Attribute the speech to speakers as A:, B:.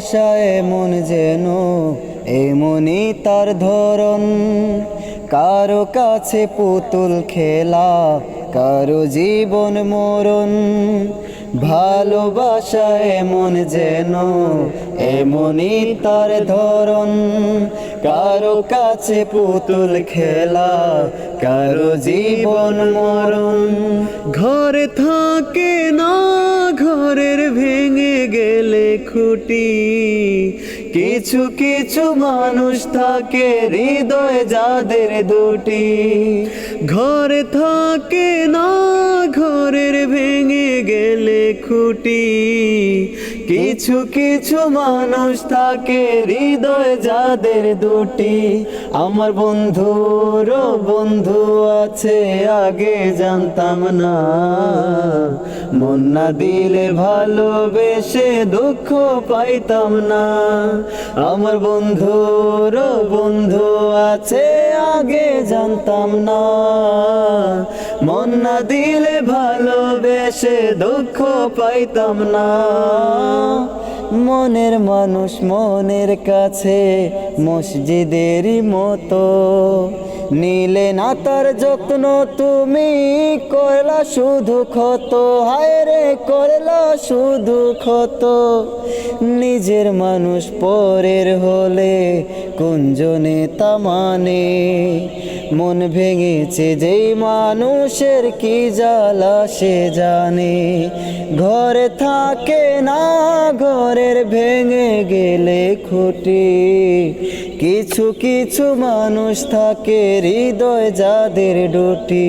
A: ভালোবাসা এমন যেন এমনই তার ধরন, কারো কাছে পুতুল খেলা, কারো জীবন মরণ। ভালোবাসা এমন যেন এমনই তার ধরন, কারো কাছে পুতুল খেলা, কারো জীবন মরণ। ঘরে থাকে না ঘরের ভেঙে গেলে খুঁটি, কিছু কিছু মানুষ থাকে হৃদয় যাদের দুটি। ঘরে থাকে না ঘরের ভেঙে গেলে খুঁটি, কিছু কিছু মানুষ থাকে হৃদয় যাদের দুটি। আমার বন্ধুর বন্ধু আছে আগে জানতাম না, মন না দিলে ভালোবেসে দুঃখ পাইতাম না। আমার বন্ধুর বন্ধু আছে আগে জানতাম না, মন না দিলে ভালোবেসে দুঃখ পাইতাম না। মনের মানুষ মনের কাছে মসজিদেরই মতো, নিলে না তার যত্ন তুমি করলা শুধু ক্ষত। হায় রে করলা শুধু ক্ষত। নিজের মানুষ পরের হলে কোনজনে তা মানে, মন ভেঙেছে যেই মানুষের কি জ্বালা সে জানে। ঘরে থাকে না ঘরের ভেঙে গেলে খুঁটি, কিছু কিছু মানুষ থাকে হৃদয় যাদের দুটি।